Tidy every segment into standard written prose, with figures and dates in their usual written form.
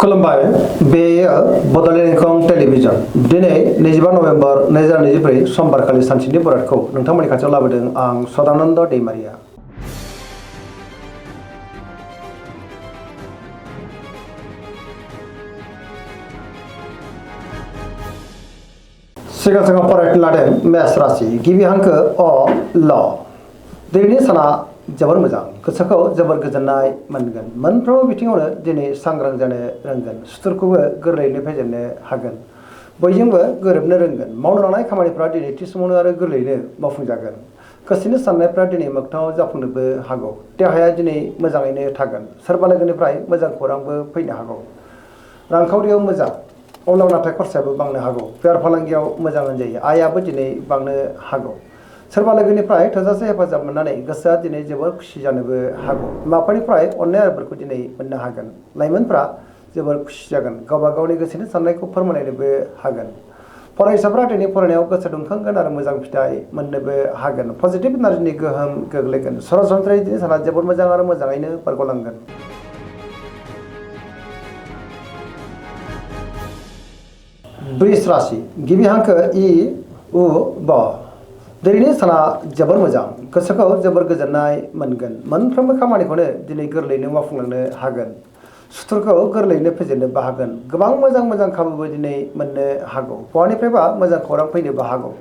खुलुमबाय बेयो बड'लेण्ड एंखं टेलिभिजन दिनै 25 नभेम्बर 2024 समबारखालि सानसेनि बरादखौ नोंथांमोननि खाथियाव लाबोदों आं सदानन्द दैमारिया। सिगां फरायनो लादों मेष राशि गिबि हांखो अ ल दिनैनि साना जोबोर मोजां गोसोखौ जोबोर गोजोननाय मोनगोन मोनफ्रोमबो बिथिङावनो दिनै सांग्रां जानो रोंगोन सुथुरखौबो गोरलैयैनो फेजेननो हागोन बयजोंबो गोरोबनो रोंगोन मावनो लानाय खामानिफ्रा दिनै थि समावनो आरो गोरलैयैनो मावफुंजागोन गोसोनि साननायफ्रा दिनै मोगथाङाव जाफुंनोबो हागौ देहाया दिनै मोजाङैनो थागोन सोरबा लोगोनिफ्राय मोजां खौरांबो फैनो हागौ रांखावरियाव मोजां अब्लाबो नाथाय खरसायाबो बांनो हागौ बेफार फालांगियाव मोजां होनजायो आयाबो दिनै बांनो हागौ सोरबा लोगोनिफ्राय थोजासे हेफाजाब मोननानै गोसोआ दिनै जोबोर खुसि जानोबो हागौ बिमा बिफानिफ्राय अननाय आरोफोरखौ दिनै मोननो हागोन लाइमोनफ्रा जोबोर खुसि जागोन गावबा गावनि गोसोनि साननायखौ फोरमायनोबो हागोन फरायसाफ्रा दिनै फरायनायाव गोसो दुंखांगोन आरो मोजां फिथाइ मोननोबो हागोन पजिटिभ एनार्जिनि गोहोम गोग्लैगोन सरासनस्रायै दिनै साना जोबोर मोजां आरो मोजाङैनो बारग'लांगोन। वृष राशि गिबि हांखो इ उ ब दिनैनि साना जोबोर मोजां गोसोखौ जोबोर गोजोननाय मोनगोन मोनफ्रोमबो खामानिखौनो दिनै गोरलैयैनो मावफुंलांनो हागोन सुथुरखौ गोरलैयैनो फेजेननोबो हागोन गोबां मोजां खाबुबो दिनै मोननो हागौ बहानिफ्रायबा मोजां खौरां फैनोबो हागौ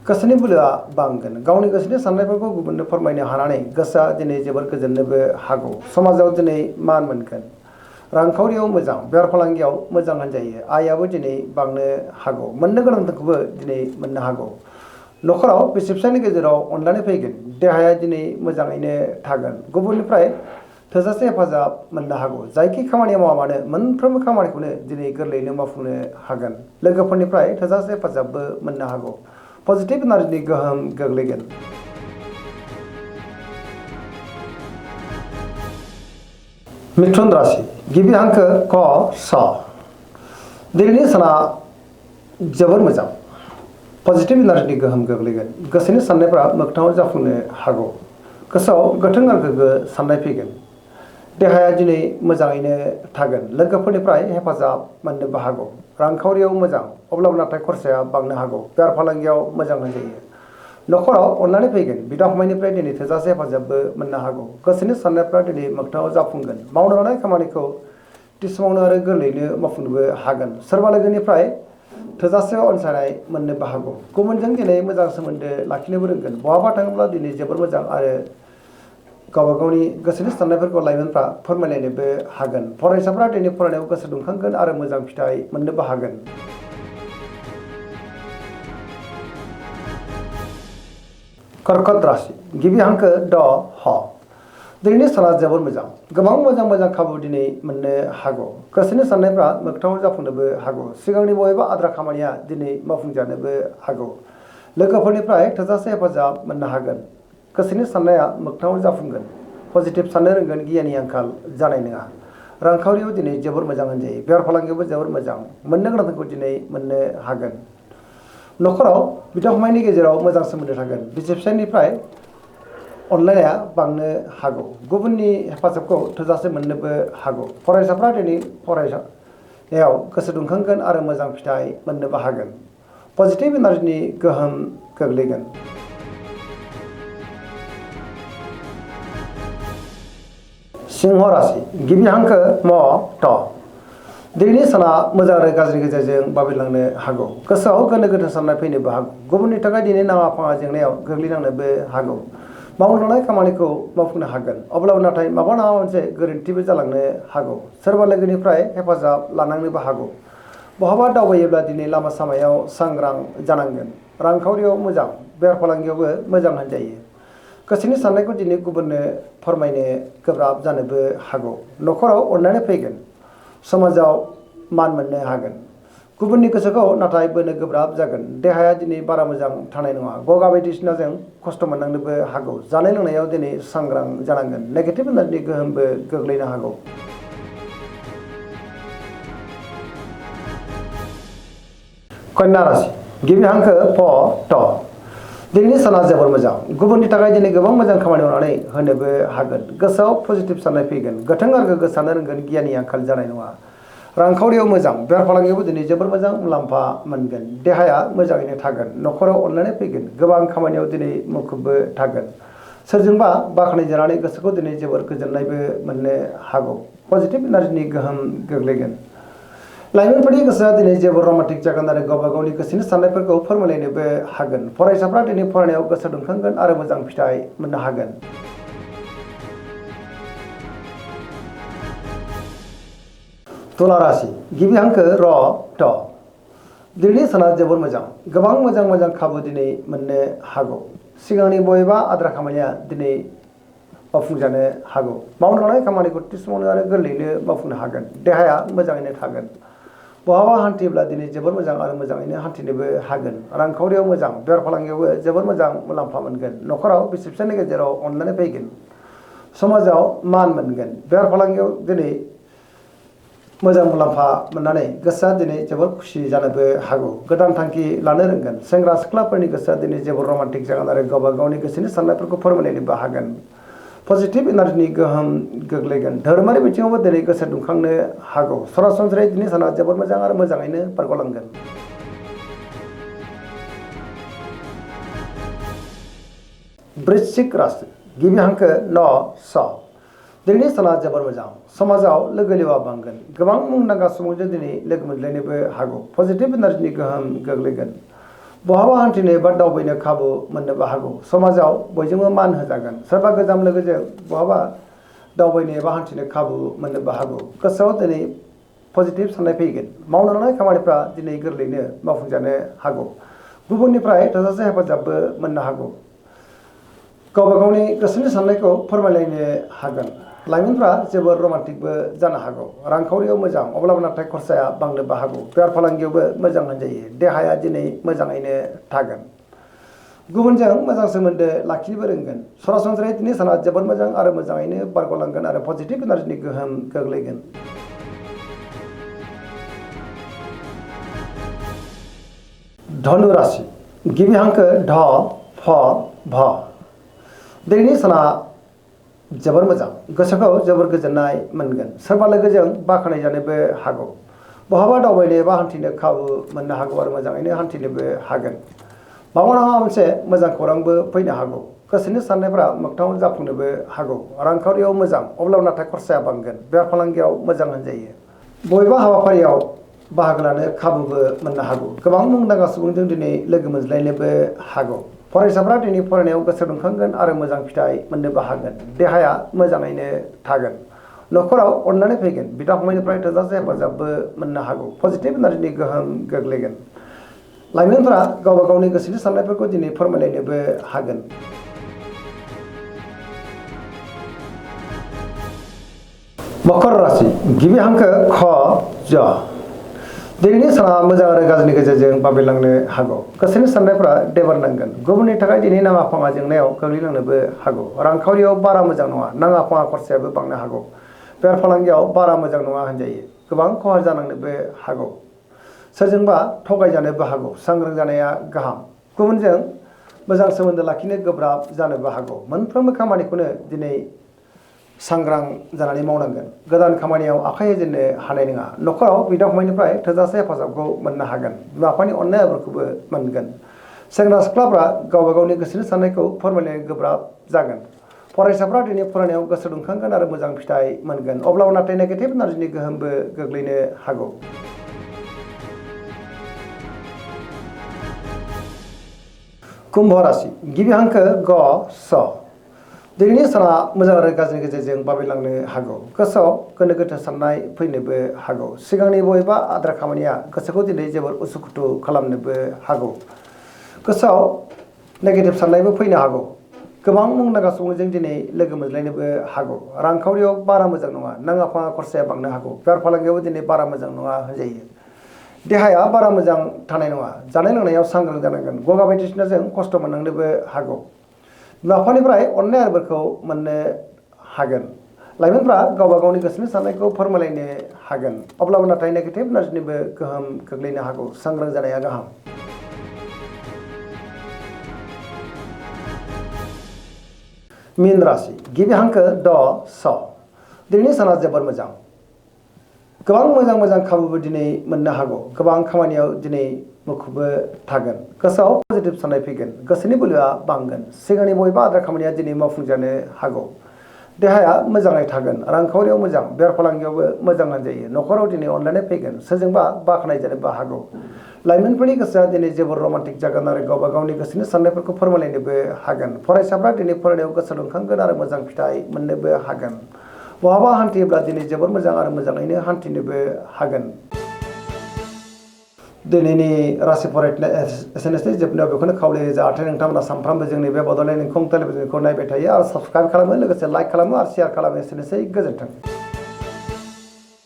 गोसोनि बोलोआ बांगोन गावनि गोसोनि साननायफोरखौ गुबुननो फोरमायनो हानानै गोसोआ दिनै जोबोर गोजोननोबो हागौ समाजाव दिनै मान मोनगोन रांखावरियाव मोजां बेफार फालांगियाव मोजां होनजायो आयाबो दिनै बांनो हागौ मोननो गोनांखौबो दिनै मोननो हागौ न'खराव बिसि फिसायनि गेजेराव अनलायनाय फैगोन देहाया दिनै मोजाङैनो थागोन गुबुननिफ्राय थोजासे हेफाजाब मोननो हागौ जायखि खामानि मावा मानो मोनफ्रोमबो खामानिखौनो दिनै गोरलैयैनो मावफुंनो हागोन लोगोफोरनिफ्राय थोजासे हेफाजाबबो मोननो हागौ पजिटिभ एनार्जिनि गोहोम गोग्लैगोन। मिथुन राशि गिबि हांखो क स दिनैनि साना जोबोर मोजां पजिटिभ एनार्जिनि गोहोम गोग्लैगोन गोसोनि साननायफ्रा मोगथाङाव जाफुंनो हागौ गोसोआव गोथों आरो गोग्गो साननाय फैगोन देहाया दिनै मोजाङैनो थागोन लोगोफोरनिफ्राय हेफाजाब मोननोबो हागौ रांखावरियाव मोजां अब्लाबो नाथाय खरसाया बांनो हागौ बेफार फालांगियाव मोजां होनजायो न'खराव अननानै फैगोन बिदा फंबायनिफ्राय दिनै थोजासे हेफाजाबबो मोननो हागौ गोसोनि साननायफ्रा दिनै मोगथाङाव जाफुंगोन मावनो लानाय खामानिखौ थि समावनो आरो गोरलैयैनो मावफुंनोबो हागोन सोरबा लोगोनिफ्राय थोजासे अनसायनाय मोननोबो हागौ गुबुनजों दिनै मोजां सोमोन्दो लाखिनोबो रोंगोन बहाबा थाङोब्ला दिनै जोबोर मोजां आरो गावबा गावनि गोसोनि साननायफोरखौ लाइमोनफ्रा फोरमायलायनोबो हागोन फरायसाफ्रा दिनै फरायनायाव गोसो दुंखांगोन आरो मोजां फिथाइ मोननोबो हागोन। कर्कट राशि गिबि हांखो ड ह दिनैनि साना जोबोर मोजां गोबां मोजां खाबु दिनै मोननो हागौ गोसोनि साननायफ्रा मोगथाङाव जाफुंनोबो हागौ सिगांनि बबेबा आद्रा खामानिया दिनै मावफुंजानोबो हागौ लोगोफोरनिफ्राय थोजासे हेफाजाब मोननो हागोन गोसोनि साननाया मोगथाङाव जाफुंगोन पजिटिभ साननो रोंगोन गियाननि आंखाल जानाय नङा रांखावरियाव दिनै जोबोर मोजां होनजायो बेफार फालांगियावबो जोबोर मोजां मोननो गोनांखौ दिनै मोननो हागोन न'खराव बिदा फंबायनि गेजेराव मोजां सोमोन्दो थागोन बिसि फिसायनिफ्राय अनलायनाया बांनो हागौ गुबुननि हेफाजाबखौ थोजासे मोननोबो हागौ फरायसाफ्रा दिनै फरायनायाव गोसो दुंखांगोन आरो मोजां फिथाइ मोननोबो हागोन पजिटिभ एनार्जिनि गोहोम गोग्लैगोन। सिंह राशि गिबि हांखो म ट दिनैनि साना मोजां आरो गाज्रि गेजेरजों बाबेरलांनो हागौ गोसोआव गोनो गोथो साननाय फैनोबो हागौ गुबुननि थाखाय दिनै नाङा फाङा जेंनायाव गोग्लैनांनोबो हागौ मावनो लानाय खामानिखौ मावफुंनो हागोन अब्लाबो नाथाय माबा नङा मोनसे गोरोन्थिबो जालांनो हागौ सोरबा लोगोनिफ्राय हेफाजाब लानांनोबो हागौ बहाबा दावबायोब्ला दिनै लामा सामायाव सांग्रां जानांगोन रांखावरियाव मोजां बेफार फालांगियावबो मोजां होनजायो गोसोनि साननायखौ दिनै गुबुननो फोरमायनो गोब्राब जानोबो हागौ न'खराव अननानै फैगोन समाजाव मान मोननो हागोन गुबुननि गोसोखौ नाथाय बोनो गोब्राब जागोन देहाया दिनै बारा मोजां थानाय नङा गगा बायदिसिनाजों खस्थ' मोननांनोबो हागौ जानाय लोंनायाव दिनै सांग्रां जानांगोन नेगेटिभ एनार्जिनि गोहोमबो गोग्लैनो हागौ। कन्या राशि गिबि हांखो फ ट दिनैनि साना जोबोर मोजां गुबुननि थाखाय दिनै गोबां मोजां खामानि मावनानै होनोबो हागोन गोसोआव पजिटिभ साननाय फैगोन गोथों आरो गोग्गो साननो रोंगोन गियाननि आंखाल जानाय नङा रांखावरियाव मोजां बेफार फालांगियावबो दिनै जोबोर मोजां मुलाम्फा मोनगोन देहाया मोजाङैनो थागोन न'खराव अनलायनाय फैगोन गोबां खामानियाव दिनै मुखुबबो थागोन सोरजोंबा बाख्नायजानानै गोसोखौ दिनै जोबोर गोजोननायबो मोननो हागौ पजिटिभ एनार्जिनि गोहोम गोग्लैगोन लाइमोनफोरनि गोसोआ दिनै जोबोर रमान्टिक जागोन आरो गावबा गावनि गोसोनि साननायफोरखौ फोरमायलायनोबो हागोन फरायसाफ्रा दिनै फरायनायाव गोसो दुंखांगोन आरो मोजां फिथाइ मोननो हागोन तुला राशि गिबि हांखो र ट दिनैनि साना जोबोर मोजां गोबां मोजां खाबु दिनै मोननो हागौ सिगांनि बबेबा आद्रा खामानिया दिनै मावफुंजानो हागौ मावनो लानाय खामानिखौ थि समावनो आरो गोरलैयैनो मावफुंनो हागोन देहाया मोजाङैनो थागोन बहाबा हान्थियोब्ला दिनै जोबोर मोजां आरो मोजाङैनो हान्थिनोबो हागोन रांखावरियाव मोजां बेफार फालांगियावबो जोबोर मोजां मुलाम्फा मोनगोन न'खराव बिसि फिसायनि गेजेराव अनलायनाय फैगोन समाजाव मान मोनगोन बेफार फालांगियाव दिनै मोजां मुलाम्फा मोननानै गोसोआ दिनै जोबोर खुसि जानोबो हागौ गोदान थांखि लानो रोंगोन सेंग्रा सिख्लाफोरनि गोसोआ दिनै जोबोर रमान्टिक जागोन आरो गावबा गावनि गोसोनि साननायफोरखौ फोरमायलायनोबो हागोन पजिटिभ एनार्जिनि गोहोम गोग्लैगोन धोरोमारि बिथिङावबो दिनै गोसो दुंखांनो हागौ सरासनस्रायै दिनै साना जोबोर मोजां आरो मोजाङैनो बारग'लांगोन वृश्चिक राशि गिबि हांखो न स दिनैनि साना जोबोर मोजां समाजाव लोगो लेवा बांगोन गोबां मुंदांखा सुबुंजों दिनै लोगो मोनलायनोबो हागौ पजिटिभ एनार्जिनि गोहोम गोग्लैगोन बहाबा हान्थिनो एबा दावबायनो खाबु मोननोबो हागौ समाजाव बयजोंबो मान होजागोन सोरबा गोजाम लोगोजों बहाबा दावबायनो एबा हान्थिनो खाबु मोननोबो हागौ गोसोआव दिनै पजिटिभ साननाय फैगोन मावनो लानाय खामानिफ्रा दिनै गोरलैयैनो मावफुंजानो हागौ गुबुननिफ्राय थोजासे हेफाजाबबो मोननो हागौ गावबा गावनि गोसोनि साननायखौ फोरमायलायनो हागोन लाइमोनफ्रा जोबोर रमान्टिकबो जानो हागौ रांखावरियाव मोजां अब्लाबो नाथाय खरसाया बांनोबो हागौ बेफार फालांगियावबो मोजां होनजायो देहाया दिनै मोजाङैनो थागोन गुबुनजों मोजां सोमोन्दो लाखिनोबो रोंगोन सरासनस्रायै दिनै साना जोबोर मोजां आरो मोजाङैनो बारग'लांगोन आरो पजिटिभ एनार्जिनि गोहोम गोग्लैगोन धनु राशि गिबि हांखो ध फ भ दिनैनि साना जोबोर मोजां गोसोखौ जोबोर गोजोननाय मोनगोन सोरबा लोगोजों बाख्नायजानोबो हागौ बहाबा दावबायनो एबा हान्थिनो खाबु मोननो हागौ आरो मोजाङैनो हान्थिनोबो हागोन माबा नङा मोनसे मोजां खौरांबो फैनो हागौ गोसोनि साननायफ्रा मोगथाङाव जाफुंनोबो हागौ रांखावरियाव मोजां अब्लाबो नाथाय खरसाया बांगोन बेफार फालांगियाव मोजां होनजायो बबेबा हाबाफारियाव बाहागो लानो खाबुबो मोननो हागौ गोबां मुंदांखा सुबुंजों दिनै लोगो मोनज्लायनोबो हागौ फरायसाफ्रा दिनै फरायनायाव गोसो दुंखांगोन आरो मोजां फिथाइ मोननोबो हागोन देहाया मोजाङैनो थागोन न'खराव अननानै फैगोन बिदा फंबायनिफ्राय थोजासे हेफाजाबबो मोननो हागौ पजिटिभ एनार्जिनि गोहोम गोग्लैगोन लाइमोनफोरा गावबा गावनि गोसोनि साननायफोरखौ दिनै फोरमायलायनोबो हागोन मकर राशि गिबि हांखो ख ज दिनैनि साना मोजां आरो गाज्रिनि गेजेरजों बाबेलांनो हागौ गोसोनि साननायफ्रा देबारनांगोन गुबुननि थाखाय दिनै नाङा फाङा जेंनायाव गोग्लैलांनोबो हागौ रांखावरियाव बारा मोजां नङा नाङा फाङा खरसायाबो बांनो हागौ बेफार फालांगियाव बारा मोजां नङा होनजायो गोबां खहा जानांनोबो हागौ सोरजोंबा थगायजानोबो हागौ सांग्रां जानाया गाहाम गुबुनजों मोजां सोमोन्दो लाखिनो गोब्राब जानोबो हागौ मोनफ्रोमबो खामानिखौनो दिनै सांग्रां जानानै मावनांगोन गोदान खामानियाव आखाइ होजेननो हानाय नङा न'खराव बिदा फंबायनिफ्राय थोजासे हेफाजाबखौ मोननो हागोन बिमा बिफानि अननाय आबोरखौबो मोनगोन सेंग्रा सिख्लाफ्रा गावबा गावनि गोसोनि साननायखौ फोरमायनो गोब्राब जागोन फरायसाफ्रा दिनै फरायनायाव गोसो दुंखांगोन आरो मोजां फिथाइ मोनगोन अब्लाबो नाथाय नेगेटिभ एनार्जिनि गोहोमबो गोग्लैनो हागौ कुम्भ राशि गिबि हांखो ग स दिनैनि साना मोजां आरो गाज्रिनि गेजेरजों बाबेलांनो हागौ गोसोआव गोनो गोथो साननाय फैनोबो हागौ सिगांनि बबेबा आद्रा खामानिया गोसोखौ दिनै जोबोर उसुखुथु खालामनोबो हागौ गोसोआव नेगेटिभ साननायबो फैनो हागौ गोबां मुंदांखा सुबुंजों दिनै लोगो मोनज्लायनोबो हागौ रांखावरियाव बारा मोजां नङा नाङा फाङा खरसाया बांनो हागौ बेफार फालांगियावबो दिनै बारा मोजां नङा होनजायो देहाया बारा मोजां थानाय नङा जानाय लोंनायाव सांग्रां जानांगोन गगा बायदिसिनाजों खस्थ' मोननांनोबो हागौ बिमा बिफानिफ्राय अननाय आबोरखौ मोननो हागोन लाइमोनफ्रा गावबा गावनि गोसोनि साननायखौ फोरमायलायनो हागोन अब्लाबो नाथाय नेगेटिभ एनार्जिनिबो गोहोम गोग्लैनो हागौ सांग्रां जानाया गाहाम मीन राशि गिबि हांखो द स दिनैनि साना जोबोर मोजां गोबां मोजां खाबुबो दिनै मोननो हागौ गोबां खामानियाव दिनै मुखुबबो थागोन गोसोआव पजिटिभ साननाय फैगोन गोसोनि बोलोआ बांगोन सिगांनि बबेबा आद्रा खामानिया दिनै मावफुंजानो हागौ देहाया मोजाङै थागोन रांखावरियाव मोजां बेफार फालांगियावबो मोजाङानो जायो न'खराव दिनै अनलायनाय फैगोन सोरजोंबा बाख्नाय जानोबो हागौ लाइमोनफोरनि गोसोआ दिनै जोबोर रमान्टिक जागोन आरो गावबा गावनि गोसोनि साननायफोरखौ फोरमायलायनोबो हागोन फरायसाफ्रा दिनै फरायनायाव गोसो दुंखांगोन आरो मोजां फिथाइ मोननोबो हागोन बहाबा हान्थियोब्ला दिनै जोबोर मोजां आरो मोजाङैनो हान्थिनोबो हागोन दिनैनि राशि फरायनाय एसेनोसै जोबनायाव बेखौनो खावलायो जाहाथे नोंथांमोना सानफ्रामबो जोंनि बे बड'लेण्ड इंखं टेलिभिजनखौ नायबाय थायो आरो साबस्क्राइब खालामो लोगोसे लाइक खालामो आरो शेयार खालामो एसेनोसै गोजोन्थों